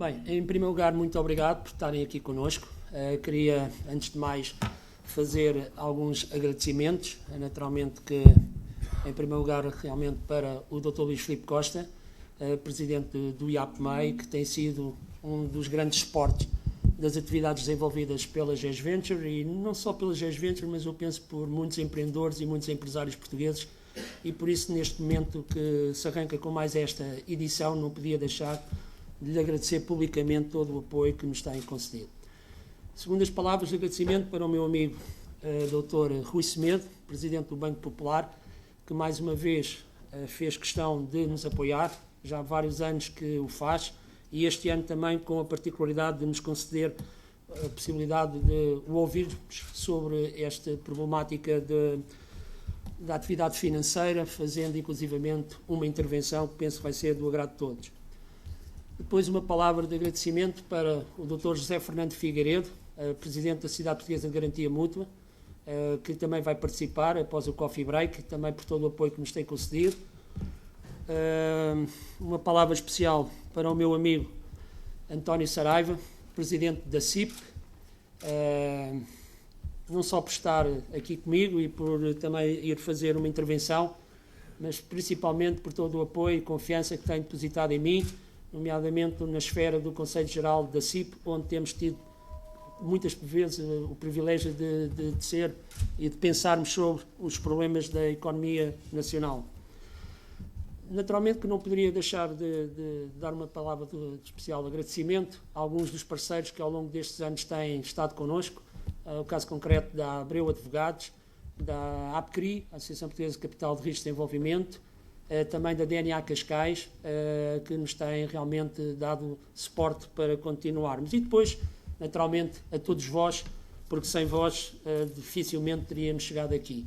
Bem, em primeiro lugar, muito obrigado por estarem aqui connosco. Queria, antes de mais, fazer alguns agradecimentos. Naturalmente que, em primeiro lugar, realmente para o Dr. Luís Filipe Costa, presidente do IAPMEI, que tem sido um dos grandes suportes das atividades desenvolvidas pela GES Venture, e não só pela GES Venture, mas eu penso por muitos empreendedores e muitos empresários portugueses, e por isso, neste momento que se arranca com mais esta edição, não podia deixar de lhe agradecer publicamente todo o apoio que nos tem concedido. Segundo as palavras de agradecimento para o meu amigo Dr. Rui Semedo, presidente do Banco Popular, que mais uma vez fez questão de nos apoiar, já há vários anos que o faz, e este ano também com a particularidade de nos conceder a possibilidade de o ouvirmos sobre esta problemática da atividade financeira, fazendo inclusivamente uma intervenção que penso que vai ser do agrado de todos. Depois uma palavra de agradecimento para o Dr. José Fernando Figueiredo, presidente da Sociedade Portuguesa de Garantia Mútua, que também vai participar após o coffee break, também por todo o apoio que nos tem concedido. Uma palavra especial para o meu amigo António Saraiva, presidente da CIP, não só por estar aqui comigo e por também ir fazer uma intervenção, mas principalmente por todo o apoio e confiança que tem depositado em mim, nomeadamente na esfera do Conselho Geral da CIP, onde temos tido muitas vezes o privilégio de ser e de pensarmos sobre os problemas da economia nacional. Naturalmente que não poderia deixar de dar uma palavra de especial agradecimento a alguns dos parceiros que ao longo destes anos têm estado connosco, o caso concreto da Abreu Advogados, da APCRI, Associação Portuguesa de Capital de Risco de Desenvolvimento, também da DNA Cascais, que nos têm realmente dado suporte para continuarmos. E depois, naturalmente, a todos vós, porque sem vós dificilmente teríamos chegado aqui.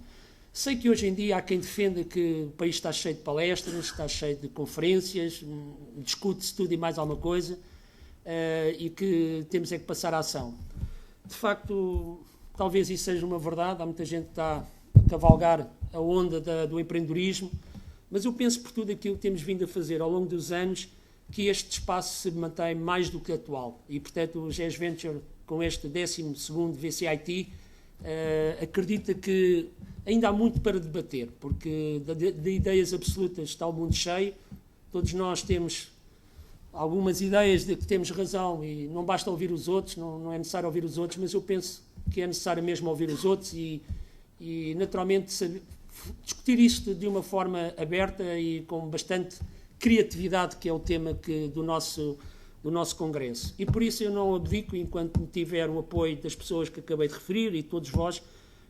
Sei que hoje em dia há quem defenda que o país está cheio de palestras, está cheio de conferências, discute-se tudo e mais alguma coisa, e que temos é que passar à ação. De facto, talvez isso seja uma verdade, há muita gente que está a cavalgar a onda do empreendedorismo, mas eu penso por tudo aquilo que temos vindo a fazer ao longo dos anos que este espaço se mantém mais do que atual. E, portanto, o GES Venture, com este 12º VCIT, acredita que ainda há muito para debater, porque de ideias absolutas está o mundo cheio, todos nós temos algumas ideias de que temos razão e não basta ouvir os outros, não é necessário ouvir os outros, mas eu penso que é necessário mesmo ouvir os outros e naturalmente, discutir isto de uma forma aberta e com bastante criatividade, que é o tema do nosso Congresso. E por isso eu não abdico, enquanto tiver o apoio das pessoas que acabei de referir e todos vós,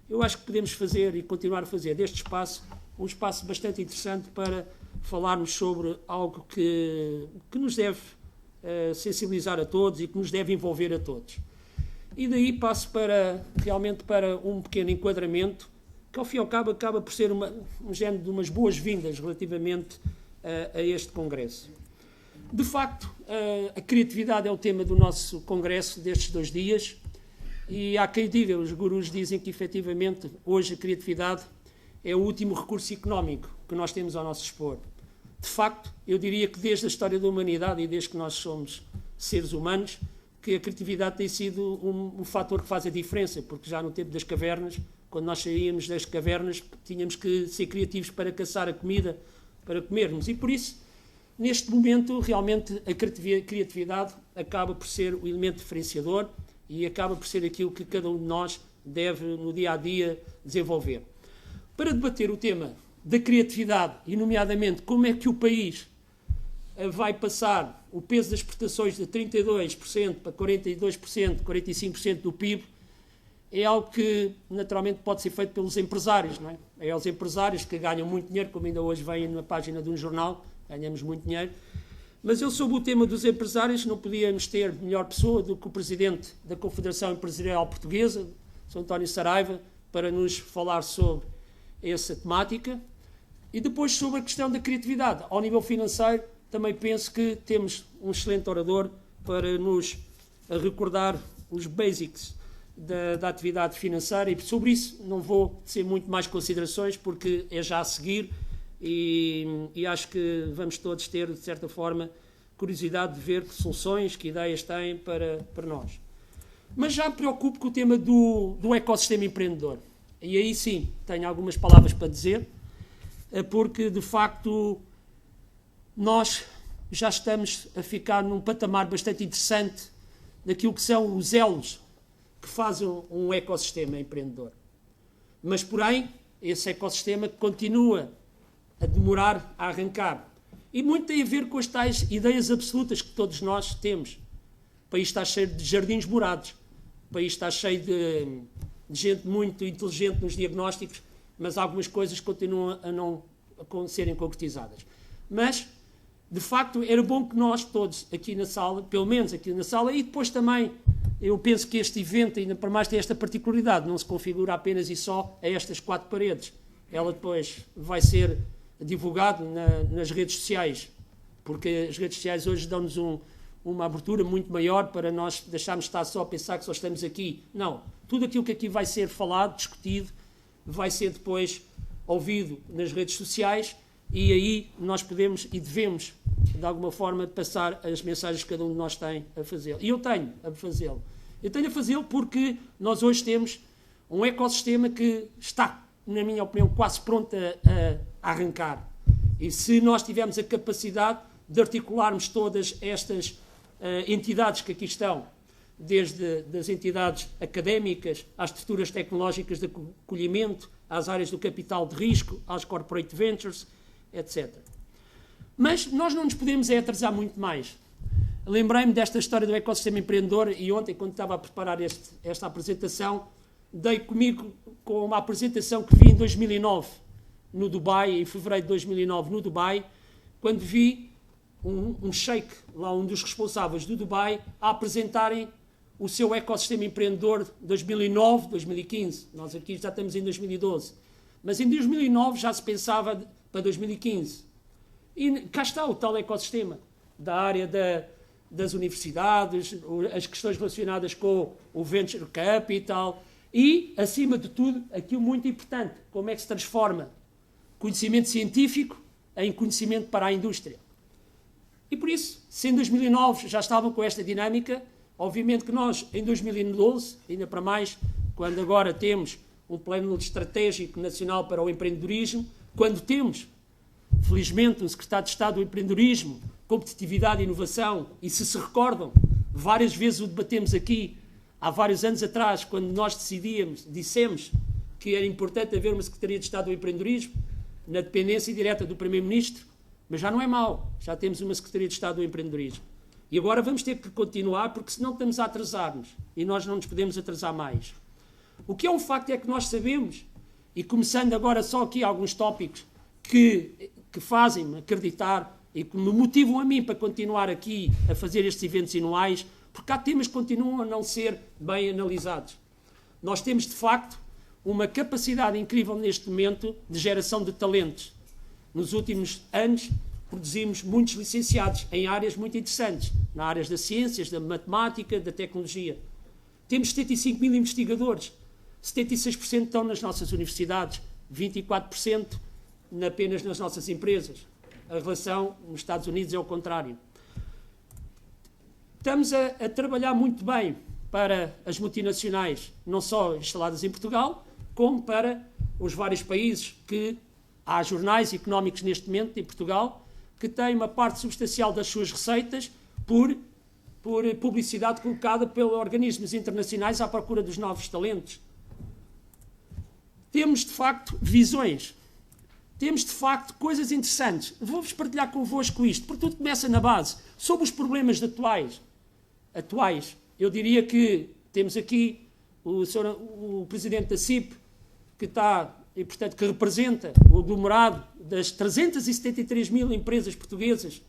eu acho que podemos fazer e continuar a fazer deste espaço um espaço bastante interessante para falarmos sobre algo que nos deve sensibilizar a todos e que nos deve envolver a todos. E daí passo realmente para um pequeno enquadramento que, ao fim e ao cabo, acaba por ser um género de umas boas-vindas relativamente a este Congresso. De facto, a criatividade é o tema do nosso Congresso destes 2 dias, e há quem diga, os gurus dizem que, efetivamente, hoje a criatividade é o último recurso económico que nós temos ao nosso dispor. De facto, eu diria que desde a história da humanidade e desde que nós somos seres humanos, que a criatividade tem sido um fator que faz a diferença, porque já no tempo das cavernas, quando nós saíamos das cavernas, tínhamos que ser criativos para caçar a comida, para comermos. E por isso, neste momento, realmente a criatividade acaba por ser o elemento diferenciador e acaba por ser aquilo que cada um de nós deve, no dia-a-dia, desenvolver. Para debater o tema da criatividade, e nomeadamente como é que o país vai passar o peso das exportações de 32% para 42%, 45% do PIB, é algo que naturalmente pode ser feito pelos empresários, não é? É os empresários que ganham muito dinheiro, como ainda hoje vem na página de um jornal, ganhamos muito dinheiro. Mas eu, sobre o tema dos empresários, não podíamos ter melhor pessoa do que o presidente da Confederação Empresarial Portuguesa, Sr. António Saraiva, para nos falar sobre essa temática. E depois sobre a questão da criatividade. Ao nível financeiro, também penso que temos um excelente orador para nos recordar os basics da atividade financeira, e sobre isso não vou ter muito mais considerações, porque é já a seguir, e acho que vamos todos ter, de certa forma, curiosidade de ver que soluções, que ideias têm para nós. Mas já me preocupo com o tema do ecossistema empreendedor. E aí sim, tenho algumas palavras para dizer, porque de facto nós já estamos a ficar num patamar bastante interessante daquilo que são os elos que fazem um ecossistema empreendedor. Mas, porém, esse ecossistema continua a demorar a arrancar. E muito tem a ver com as tais ideias absolutas que todos nós temos. O país está cheio de jardins morados. O país está cheio de gente muito inteligente nos diagnósticos, mas algumas coisas continuam a não serem concretizadas. Mas, de facto, era bom que nós todos aqui na sala, pelo menos aqui na sala, e depois também, eu penso que este evento, ainda para mais, tem esta particularidade, não se configura apenas e só a estas 4 paredes. Ela depois vai ser divulgado nas redes sociais, porque as redes sociais hoje dão-nos uma abertura muito maior para nós deixarmos de estar só a pensar que só estamos aqui. Não, tudo aquilo que aqui vai ser falado, discutido, vai ser depois ouvido nas redes sociais e aí nós podemos e devemos, de alguma forma, passar as mensagens que cada um de nós tem a fazer. E eu tenho a fazê-lo. Eu tenho a fazê-lo porque nós hoje temos um ecossistema que está, na minha opinião, quase pronto a arrancar. E se nós tivermos a capacidade de articularmos todas estas entidades que aqui estão, desde das entidades académicas, às estruturas tecnológicas de acolhimento, às áreas do capital de risco, às corporate ventures, etc. Mas nós não nos podemos atrasar muito mais. Lembrei-me desta história do ecossistema empreendedor e ontem, quando estava a preparar esta apresentação, dei comigo com uma apresentação que vi em 2009, no Dubai, em fevereiro de 2009, no Dubai, quando vi um sheik, lá um dos responsáveis do Dubai, a apresentarem o seu ecossistema empreendedor 2009, 2015. Nós aqui já estamos em 2012. Mas em 2009 já se pensava para 2015. E cá está o tal ecossistema da área das universidades, as questões relacionadas com o venture capital e, acima de tudo, aquilo muito importante, como é que se transforma conhecimento científico em conhecimento para a indústria. E por isso, se em 2009 já estavam com esta dinâmica, obviamente que nós, em 2012, ainda para mais, quando agora temos um plano estratégico nacional para o empreendedorismo, quando temos, felizmente, um secretário de Estado do empreendedorismo, competitividade e inovação, e se recordam, várias vezes o debatemos aqui, há vários anos atrás, quando nós dissemos que era importante haver uma Secretaria de Estado do empreendedorismo, na dependência direta do Primeiro-Ministro, mas já não é mau, já temos uma Secretaria de Estado do empreendedorismo. E agora vamos ter que continuar, porque senão estamos a atrasar-nos, e nós não nos podemos atrasar mais. O que é um facto é que nós sabemos, e começando agora só aqui alguns tópicos que fazem-me acreditar e que me motivam a mim para continuar aqui a fazer estes eventos anuais, porque há temas que continuam a não ser bem analisados. Nós temos, de facto, uma capacidade incrível neste momento de geração de talentos. Nos últimos anos, produzimos muitos licenciados em áreas muito interessantes, nas áreas das ciências, da matemática, da tecnologia. Temos 75 mil investigadores, 76% estão nas nossas universidades, 24% apenas nas nossas empresas. A relação nos Estados Unidos é o contrário. Estamos a trabalhar muito bem para as multinacionais, não só instaladas em Portugal, como para os vários países que há jornais económicos neste momento em Portugal que têm uma parte substancial das suas receitas por publicidade colocada pelos organismos internacionais à procura dos novos talentos. Temos, de facto, visões. Temos, de facto, coisas interessantes. Vou-vos partilhar convosco isto, porque tudo começa na base. Sobre os problemas atuais, eu diria que temos aqui o presidente da CIP, que está, e portanto, que representa o aglomerado das 373 mil empresas portuguesas,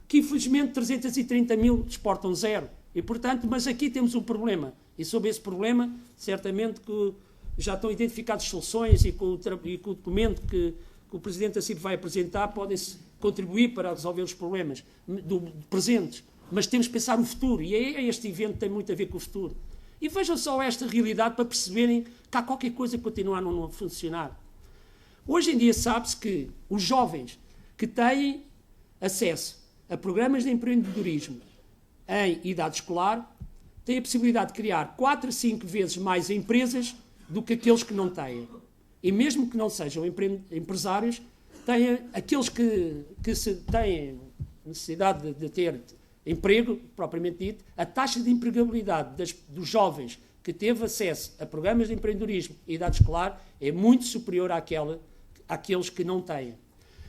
que infelizmente 330 mil exportam zero. E, portanto, mas aqui temos um problema. E sobre esse problema, certamente que já estão identificadas soluções e com o documento que o presidente da CIP vai apresentar podem-se contribuir para resolver os problemas presentes. Mas temos que pensar no futuro. E este evento tem muito a ver com o futuro. E vejam só esta realidade para perceberem que há qualquer coisa que continua a não funcionar. Hoje em dia sabe-se que os jovens que têm acesso a programas de empreendedorismo em idade escolar têm a possibilidade de criar 4 a 5 vezes mais empresas do que aqueles que não têm. E mesmo que não sejam empresários, aqueles que têm necessidade de ter emprego, propriamente dito, a taxa de empregabilidade dos jovens que teve acesso a programas de empreendedorismo e idade escolar é muito superior àqueles que não têm.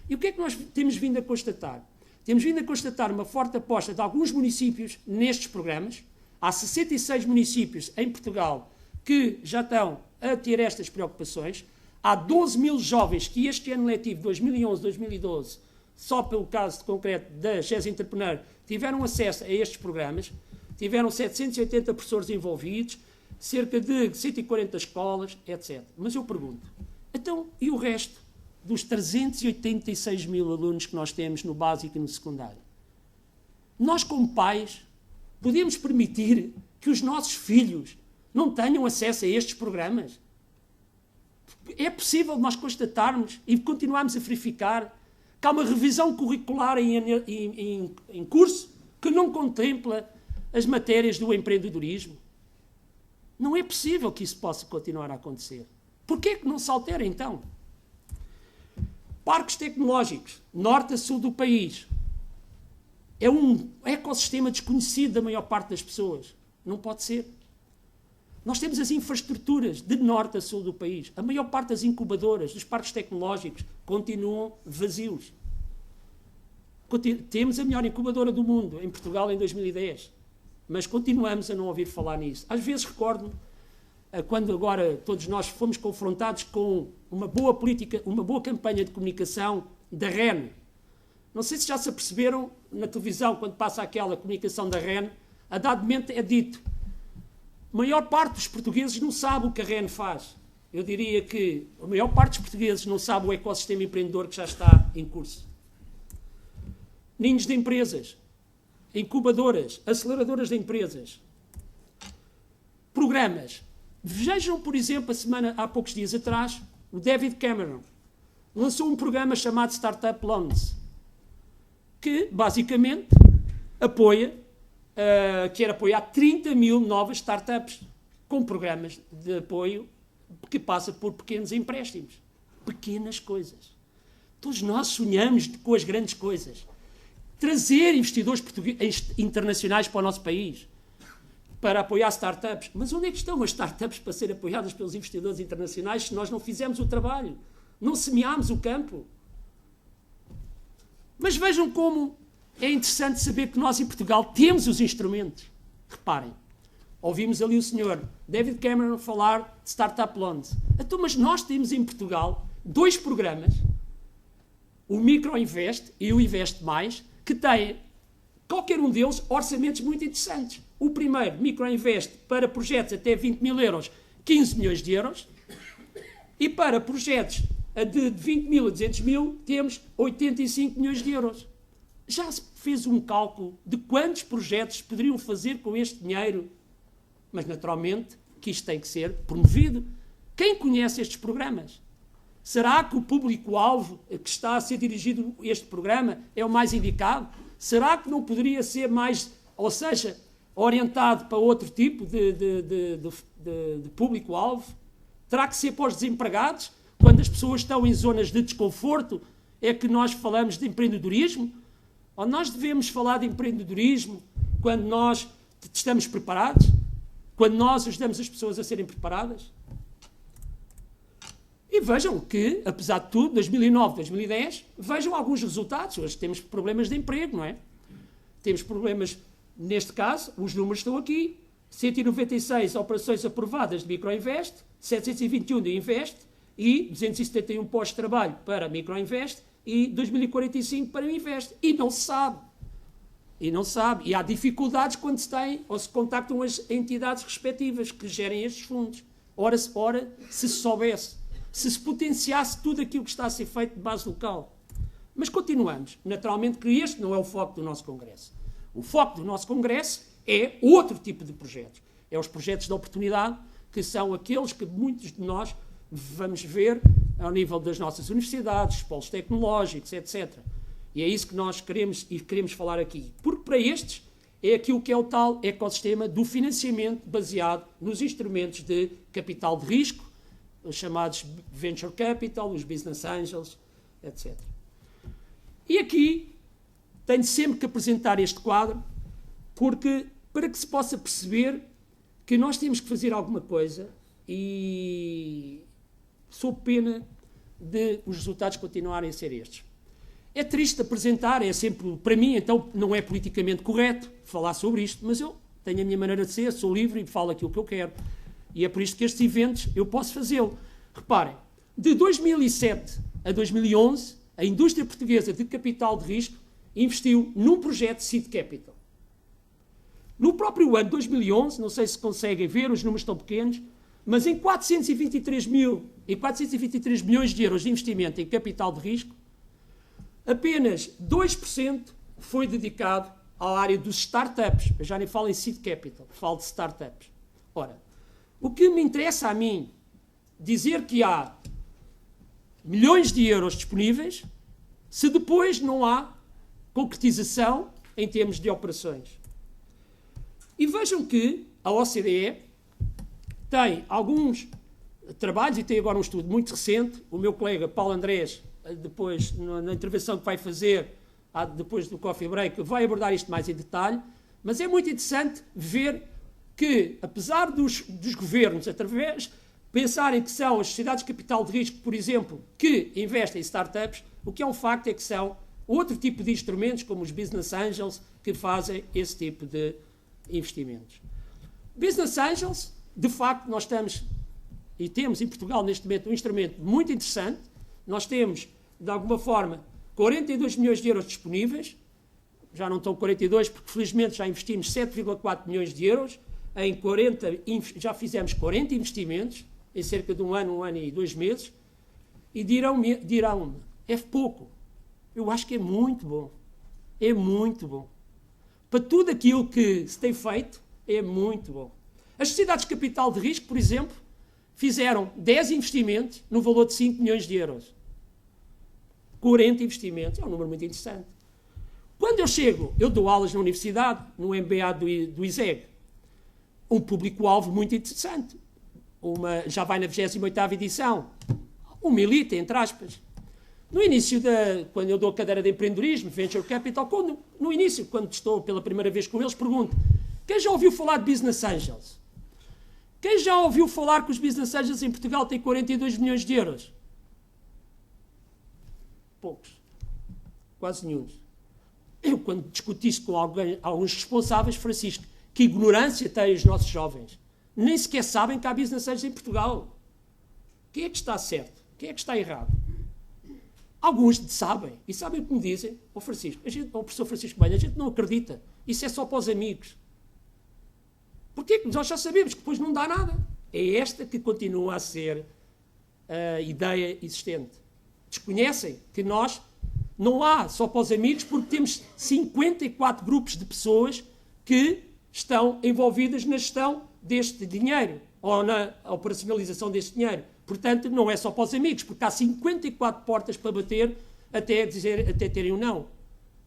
E o que é que nós temos vindo a constatar? Temos vindo a constatar uma forte aposta de alguns municípios nestes programas. Há 66 municípios em Portugal que já estão a ter estas preocupações. Há 12 mil jovens que este ano letivo, 2011-2012, só pelo caso concreto da GES Entrepreneur, tiveram acesso a estes programas. Tiveram 780 professores envolvidos, cerca de 140 escolas, etc. Mas eu pergunto, então, e o resto dos 386 mil alunos que nós temos no básico e no secundário? Nós, como pais, podemos permitir que os nossos filhos não tenham acesso a estes programas? É possível nós constatarmos e continuarmos a verificar que há uma revisão curricular em curso que não contempla as matérias do empreendedorismo? Não é possível que isso possa continuar a acontecer. Porquê é que não se altera, então? Parques tecnológicos, norte a sul do país. É um ecossistema desconhecido da maior parte das pessoas. Não pode ser. Nós temos as infraestruturas de norte a sul do país. A maior parte das incubadoras, dos parques tecnológicos, continuam vazios. Temos a melhor incubadora do mundo, em Portugal, em 2010. Mas continuamos a não ouvir falar nisso. Às vezes recordo-me, quando agora todos nós fomos confrontados com uma boa política, uma boa campanha de comunicação da REN. Não sei se já se aperceberam na televisão, quando passa aquela comunicação da REN, a dado momento é dito: a maior parte dos portugueses não sabe o que a REN faz. Eu diria que a maior parte dos portugueses não sabe o ecossistema empreendedor que já está em curso. Ninhos de empresas, incubadoras, aceleradoras de empresas, programas. Vejam, por exemplo, há poucos dias atrás, o David Cameron lançou um programa chamado Startup Loans, que basicamente quer apoiar 30 mil novas startups com programas de apoio que passa por pequenos empréstimos. Pequenas coisas. Todos nós sonhamos com as grandes coisas. Trazer investidores internacionais para o nosso país, para apoiar startups. Mas onde é que estão as startups para serem apoiadas pelos investidores internacionais se nós não fizemos o trabalho? Não semeámos o campo? Mas vejam como é interessante saber que nós em Portugal temos os instrumentos. Reparem, ouvimos ali o senhor David Cameron falar de Startup Loans. Então, mas nós temos em Portugal 2 programas, o Microinvest e o Invest Mais, que têm, qualquer um deles, orçamentos muito interessantes. O primeiro, Microinvest, para projetos até 20 mil euros, 15 milhões de euros. E para projetos de 20 mil a 200 mil, temos 85 milhões de euros. Já se fez um cálculo de quantos projetos poderiam fazer com este dinheiro? Mas, naturalmente, que isto tem que ser promovido. Quem conhece estes programas? Será que o público-alvo que está a ser dirigido a este programa é o mais indicado? Será que não poderia ser mais, ou seja, orientado para outro tipo de público-alvo? Terá que ser para os desempregados? Quando as pessoas estão em zonas de desconforto, é que nós falamos de empreendedorismo? Ou nós devemos falar de empreendedorismo quando nós estamos preparados? Quando nós ajudamos as pessoas a serem preparadas? E vejam que, apesar de tudo, 2009, 2010, vejam alguns resultados. Hoje temos problemas de emprego, não é? Temos problemas, neste caso, os números estão aqui. 196 operações aprovadas de Microinvest, 721 de Invest e 271 postos de trabalho para Microinvest e 2045 para o Invest. E não se sabe. E há dificuldades quando se tem ou se contactam as entidades respectivas que gerem estes fundos. Ora, se soubesse, se potenciasse tudo aquilo que está a ser feito de base local. Mas continuamos. Naturalmente que este não é o foco do nosso Congresso. O foco do nosso Congresso é outro tipo de projetos. É os projetos de oportunidade, que são aqueles que muitos de nós vamos ver ao nível das nossas universidades, polos tecnológicos, etc. E é isso que nós queremos falar aqui. Porque para estes é aquilo que é o tal ecossistema do financiamento baseado nos instrumentos de capital de risco, os chamados venture capital, os business angels, etc. E aqui tenho sempre que apresentar este quadro para que se possa perceber que nós temos que fazer alguma coisa e sob pena de os resultados continuarem a ser estes. É triste apresentar, é sempre, para mim, então, não é politicamente correto falar sobre isto, mas eu tenho a minha maneira de ser, sou livre e falo aquilo que eu quero. E é por isto que estes eventos eu posso fazê-lo. Reparem, de 2007 a 2011, a indústria portuguesa de capital de risco investiu num projeto de seed capital. No próprio ano de 2011, não sei se conseguem ver, os números estão pequenos, mas em 423 milhões de euros de investimento em capital de risco, apenas 2% foi dedicado à área dos startups. Eu já nem falo em seed capital, falo de startups. Ora, o que me interessa a mim dizer que há milhões de euros disponíveis se depois não há concretização em termos de operações. E vejam que a OCDE tem alguns trabalhos, e tem agora um estudo muito recente, o meu colega Paulo Andrés, depois na intervenção que vai fazer, depois do coffee break, vai abordar isto mais em detalhe, mas é muito interessante ver que, apesar dos governos, pensarem que são as sociedades de capital de risco, por exemplo, que investem em startups, o que é um facto é que são outro tipo de instrumentos, como os business angels, que fazem esse tipo de investimentos. Business angels, de facto, nós estamos e temos em Portugal neste momento um instrumento muito interessante. Nós temos, de alguma forma, 42 milhões de euros disponíveis, já não estão 42 porque felizmente já investimos 7,4 milhões de euros, já fizemos 40 investimentos em cerca de um ano e 2 meses, e dirão-me, é pouco. Eu acho que é muito bom. É muito bom. Para tudo aquilo que se tem feito, é muito bom. As sociedades de capital de risco, por exemplo, fizeram 10 investimentos no valor de 5 milhões de euros. 40 investimentos, é um número muito interessante. Quando eu dou aulas na universidade, no MBA do ISEG, um público-alvo muito interessante. Já vai na 28ª edição. Elite, entre aspas. No início, quando eu dou a cadeira de empreendedorismo, Venture Capital, no início, quando estou pela primeira vez com eles, pergunto: quem já ouviu falar de Business Angels? Quem já ouviu falar que os Business Angels em Portugal têm 42 milhões de euros? Poucos. Quase nenhum. Eu, quando discuti isso com alguns responsáveis, Francisco, que ignorância têm os nossos jovens. Nem sequer sabem que há Business Angels em Portugal. Quem é que está certo? Quem é que está errado? Alguns sabem. E sabem o que me dizem? Francisco, o professor Francisco Banha, a gente não acredita. Isso é só para os amigos. Porquê? Porque nós já sabemos que depois não dá nada. É esta que continua a ser a ideia existente. Desconhecem que nós não há só para os amigos, porque temos 54 grupos de pessoas que estão envolvidas na gestão deste dinheiro, ou na operacionalização deste dinheiro. Portanto, não é só para os amigos, porque há 54 portas para bater até terem um não.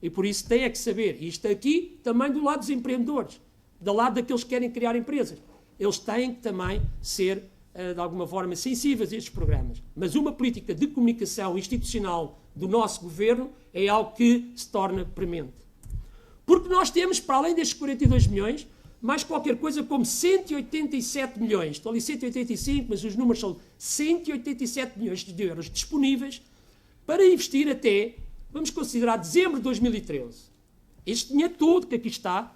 E por isso tem que saber. Isto aqui também do lado dos empreendedores, do lado daqueles que querem criar empresas. Eles têm que também ser, de alguma forma, sensíveis a estes programas. Mas uma política de comunicação institucional do nosso governo é algo que se torna premente. Porque nós temos, para além destes 42 milhões, mais qualquer coisa como 187 milhões. Estou ali 185, mas os números são 187 milhões de euros disponíveis para investir até, vamos considerar, dezembro de 2013. Este dinheiro todo que aqui está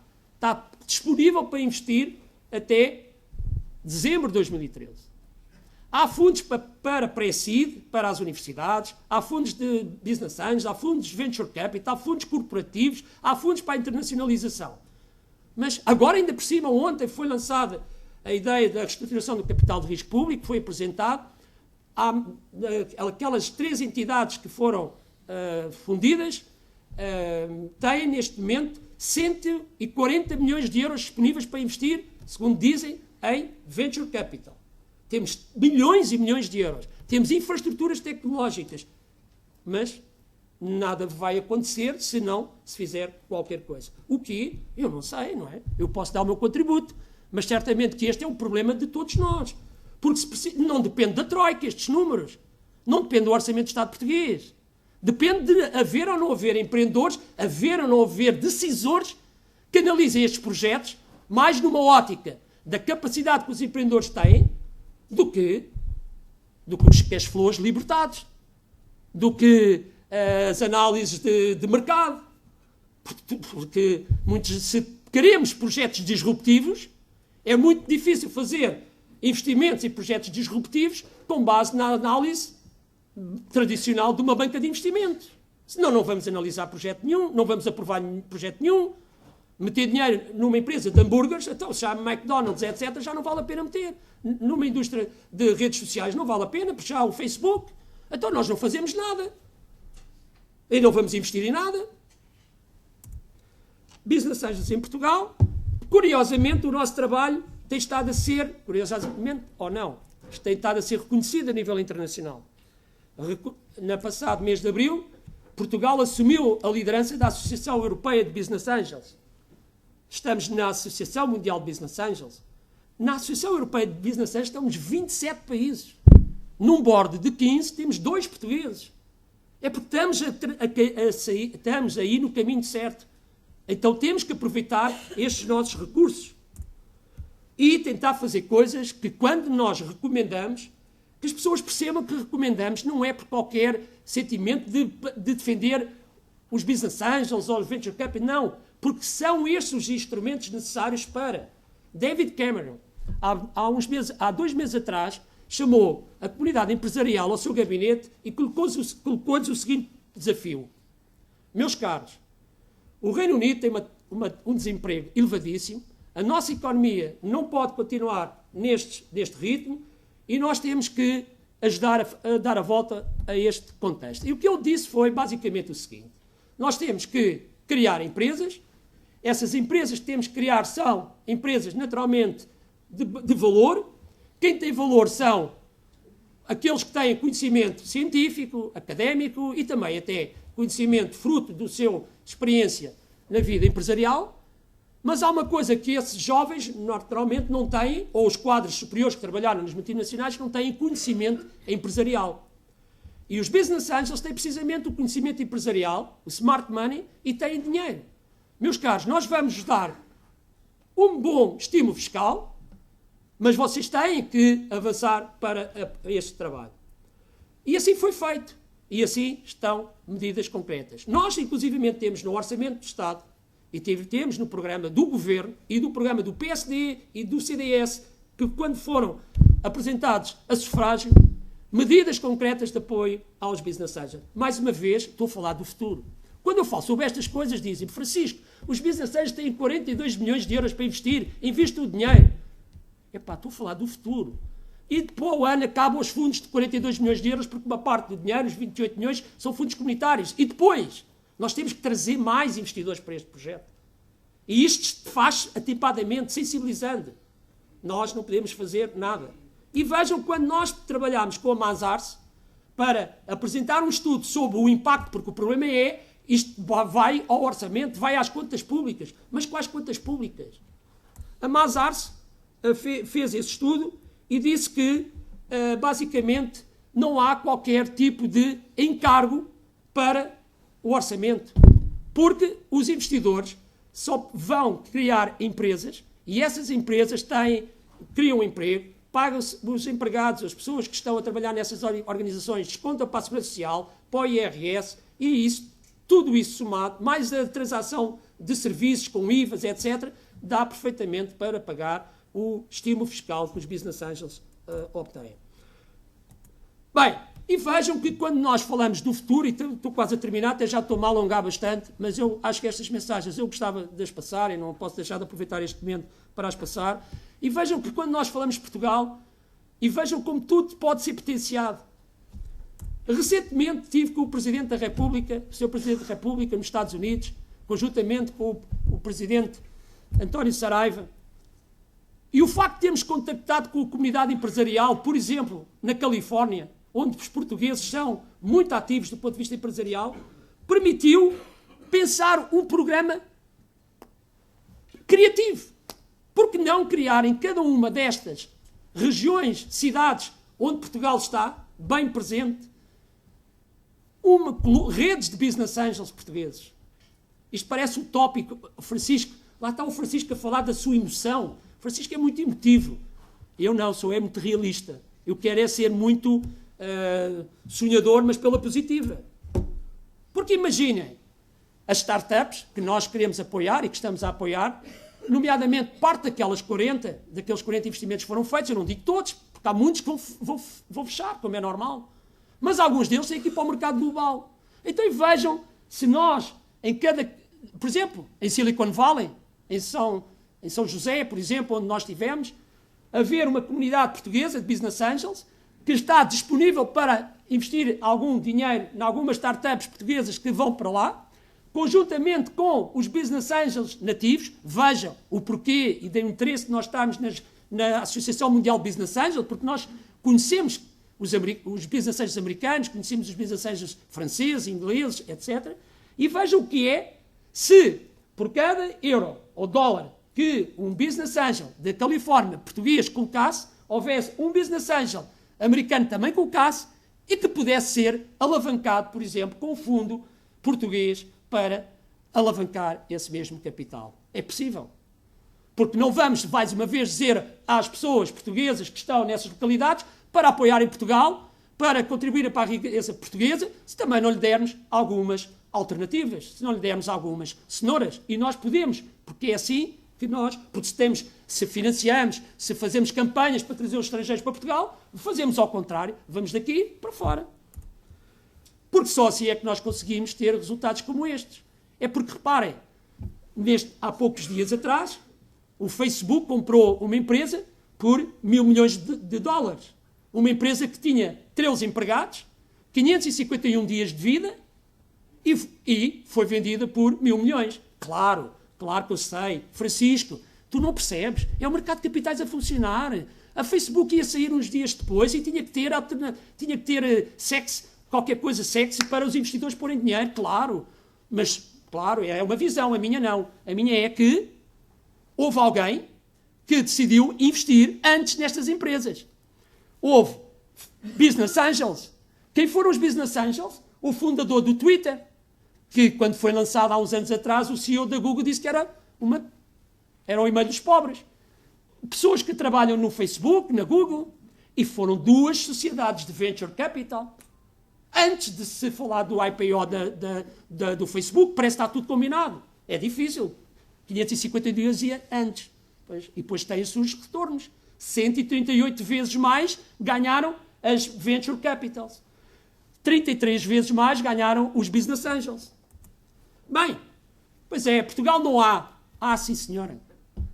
disponível para investir até dezembro de 2013. Há fundos para pré-seed, para as universidades, há fundos de business angels, há fundos de venture capital, há fundos corporativos, há fundos para a internacionalização. Mas agora, ainda por cima, ontem foi lançada a ideia da reestruturação do capital de risco público, foi apresentado. Há aquelas 3 entidades que foram fundidas, têm neste momento 140 milhões de euros disponíveis para investir, segundo dizem, em venture capital. Temos milhões e milhões de euros. Temos infraestruturas tecnológicas. Mas nada vai acontecer se não se fizer qualquer coisa. O quê? Eu não sei, não é? Eu posso dar o meu contributo, mas certamente que este é o problema de todos nós. Porque não depende da Troika, estes números. Não depende do Orçamento do Estado português. Depende de haver ou não haver empreendedores, haver ou não haver decisores que analisem estes projetos mais numa ótica da capacidade que os empreendedores têm do que os cash flows libertados, do que as análises de mercado. Porque se queremos projetos disruptivos, é muito difícil fazer investimentos em projetos disruptivos com base na análise tradicional de uma banca de investimentos. Senão não vamos analisar projeto nenhum, não vamos aprovar projeto nenhum. Meter dinheiro numa empresa de hambúrgueres, então já McDonald's, etc., já não vale a pena meter. Numa indústria de redes sociais não vale a pena, porque já há o Facebook. Então nós não fazemos nada. E não vamos investir em nada. Business Angels em Portugal. Curiosamente, o nosso trabalho tem estado a ser, curiosamente ou não, tem estado a ser reconhecido a nível internacional. No passado mês de abril, Portugal assumiu a liderança da Associação Europeia de Business Angels. Estamos na Associação Mundial de Business Angels. Na Associação Europeia de Business Angels estamos 27 países. Num board de 15 temos 2 portugueses. É porque estamos aí no caminho certo. Então temos que aproveitar estes nossos recursos e tentar fazer coisas que, quando nós recomendamos, que as pessoas percebam que recomendamos, não é por qualquer sentimento de defender os business angels ou os venture capital, não, porque são estes os instrumentos necessários para. David Cameron, há 2 meses atrás, chamou a comunidade empresarial ao seu gabinete e colocou-lhes o seguinte desafio. Meus caros, o Reino Unido tem um desemprego elevadíssimo, a nossa economia não pode continuar neste ritmo e nós temos que ajudar a dar a volta a este contexto. E o que ele disse foi basicamente o seguinte: nós temos que criar empresas, essas empresas que temos que criar são empresas naturalmente de valor. Quem tem valor são aqueles que têm conhecimento científico, académico e também até conhecimento fruto da sua experiência na vida empresarial. Mas há uma coisa que esses jovens naturalmente não têm, ou os quadros superiores que trabalharam nas multinacionais não têm conhecimento empresarial. E os business angels têm precisamente o conhecimento empresarial, o smart money, e têm dinheiro. Meus caros, nós vamos dar um bom estímulo fiscal, mas vocês têm que avançar para este trabalho. E assim foi feito. E assim estão medidas concretas. Nós, inclusivamente, temos no Orçamento do Estado, e temos no programa do Governo e do programa do PSD e do CDS, que quando foram apresentados a sufrágio, medidas concretas de apoio aos business angels. Mais uma vez, estou a falar do futuro. Quando eu falo sobre estas coisas, dizem, Francisco, os business angels têm 42 milhões de euros para investir, investe o dinheiro. Epá, estou a falar do futuro. E depois o ano acabam os fundos de 42 milhões de euros, porque uma parte do dinheiro, os 28 milhões, são fundos comunitários. E depois, nós temos que trazer mais investidores para este projeto. E isto faz atipadamente, sensibilizando. Nós não podemos fazer nada. E vejam, quando nós trabalhamos com a Mazars para apresentar um estudo sobre o impacto, porque o problema é, isto vai ao orçamento, vai às contas públicas. Mas quais contas públicas? A Mazars fez esse estudo e disse que, basicamente, não há qualquer tipo de encargo para o orçamento, porque os investidores só vão criar empresas e essas empresas criam emprego, pagam-se os empregados, as pessoas que estão a trabalhar nessas organizações, descontam para a Segurança Social, para o IRS e tudo isso somado, mais a transação de serviços com IVAs, etc., dá perfeitamente para pagar o estímulo fiscal que os business angels obtêm. Bem, e vejam que quando nós falamos do futuro, e estou quase a terminar, até já estou-me a alongar bastante, mas eu acho que estas mensagens eu gostava de as passar e não posso deixar de aproveitar este momento para as passar. E vejam que quando nós falamos de Portugal, e vejam como tudo pode ser potenciado. Recentemente estive com o Presidente da República, o Sr. Presidente da República nos Estados Unidos, conjuntamente com o Presidente António Saraiva, e o facto de termos contactado com a comunidade empresarial, por exemplo, na Califórnia, onde os portugueses são muito ativos do ponto de vista empresarial, permitiu pensar um programa criativo. Por que não criar em cada uma destas regiões, cidades, onde Portugal está bem presente, redes de business angels portugueses? Isto parece utópico. Francisco, lá está o Francisco a falar da sua emoção. O Francisco é muito emotivo. Eu não, sou muito realista. Eu quero é ser muito sonhador, mas pela positiva. Porque imaginem, as startups que nós queremos apoiar e que estamos a apoiar, nomeadamente parte daqueles 40 investimentos que foram feitos, eu não digo todos, porque há muitos que vão fechar, como é normal. Mas alguns deles têm que ir para o mercado global. Então vejam, se nós, por exemplo, em Silicon Valley, em São José, por exemplo, onde nós tivemos, haver uma comunidade portuguesa de business angels que está disponível para investir algum dinheiro em algumas startups portuguesas que vão para lá, conjuntamente com os business angels nativos. Vejam o porquê e do interesse de nós estarmos na Associação Mundial de Business Angels, porque nós conhecemos os business angels americanos, conhecemos os business angels franceses, ingleses, etc. E vejam o que é se por cada euro ou dólar que um business angel da Califórnia português colocasse, houvesse um business angel americano também colocasse e que pudesse ser alavancado, por exemplo, com um fundo português para alavancar esse mesmo capital. É possível. Porque não vamos, mais uma vez, dizer às pessoas portuguesas que estão nessas localidades para apoiarem Portugal, para contribuir para a riqueza portuguesa, se também não lhe dermos algumas alternativas, se não lhe dermos algumas cenouras. E nós podemos, porque é assim que nós, porque se financiamos, se fazemos campanhas para trazer os estrangeiros para Portugal, fazemos ao contrário, vamos daqui para fora. Porque só assim é que nós conseguimos ter resultados como estes. É porque, reparem, há poucos dias atrás, o Facebook comprou uma empresa por $1.000 milhões. Uma empresa que tinha 13 empregados, 551 dias de vida e foi vendida por $1.000 milhões. Claro que eu sei. Francisco, tu não percebes. É o mercado de capitais a funcionar. A Facebook ia sair uns dias depois e tinha que ter qualquer coisa sexy para os investidores porem dinheiro, claro. Mas, claro, é uma visão, a minha não. A minha é que houve alguém que decidiu investir antes nestas empresas. Houve business angels. Quem foram os business angels? O fundador do Twitter, que quando foi lançado há uns anos atrás, o CEO da Google disse que era o e-mail dos pobres. Pessoas que trabalham no Facebook, na Google, e foram duas sociedades de venture capital. Antes de se falar do IPO do Facebook, parece que está tudo combinado. É difícil. 550 dias ia antes. E depois tem-se os retornos. 138 vezes mais ganharam as venture capitals. 33 vezes mais ganharam os business angels. Bem, pois é, Portugal não há. Ah, sim, senhora.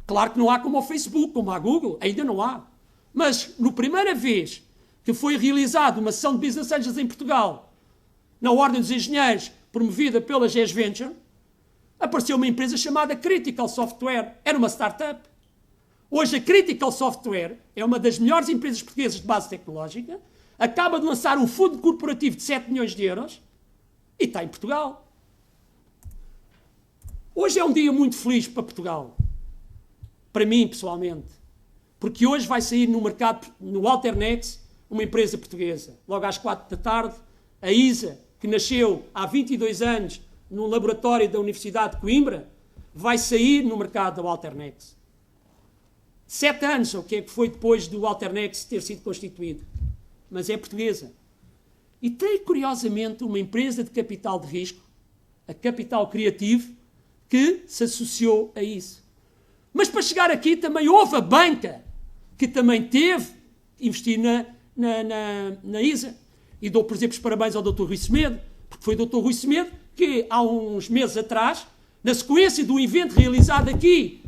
Claro que não há como o Facebook, como a Google, ainda não há. Mas, na primeira vez que foi realizada uma sessão de business angels em Portugal, na Ordem dos Engenheiros, promovida pela GES Venture, apareceu uma empresa chamada Critical Software. Era uma startup. Hoje a Critical Software é uma das melhores empresas portuguesas de base tecnológica, acaba de lançar um fundo corporativo de 7 milhões de euros e está em Portugal. Hoje é um dia muito feliz para Portugal. Para mim, pessoalmente. Porque hoje vai sair no mercado, no Alternex, uma empresa portuguesa. Logo às 4 da tarde, a ISA, que nasceu há 22 anos num laboratório da Universidade de Coimbra, vai sair no mercado da Alternex. 7 anos, o que é que foi depois do Alternex ter sido constituído. Mas é portuguesa. E tem, curiosamente, uma empresa de capital de risco, a Capital Criativo, que se associou a isso. Mas para chegar aqui também houve a banca, que também teve investir na ISA. E dou, por exemplo, os parabéns ao Dr. Rui Semedo, porque foi o Dr. Rui Semedo que, há uns meses atrás, na sequência do evento realizado aqui,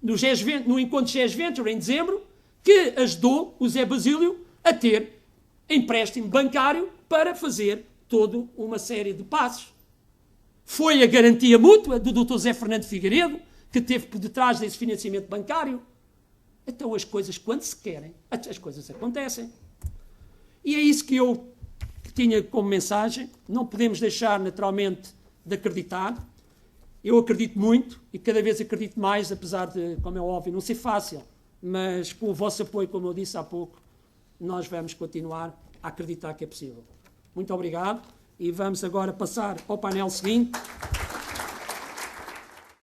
no encontro GES Venture, em dezembro, que ajudou o Zé Basílio a ter empréstimo bancário para fazer toda uma série de passos. Foi a garantia mútua do Dr. Zé Fernando Figueiredo, que teve por detrás desse financiamento bancário. Então as coisas, quando se querem, as coisas acontecem. E é isso que eu tinha como mensagem. Não podemos deixar, naturalmente, de acreditar. Eu acredito muito e cada vez acredito mais, apesar de, como é óbvio, não ser fácil, mas com o vosso apoio, como eu disse há pouco, nós vamos continuar a acreditar que é possível. Muito obrigado e vamos agora passar ao painel seguinte.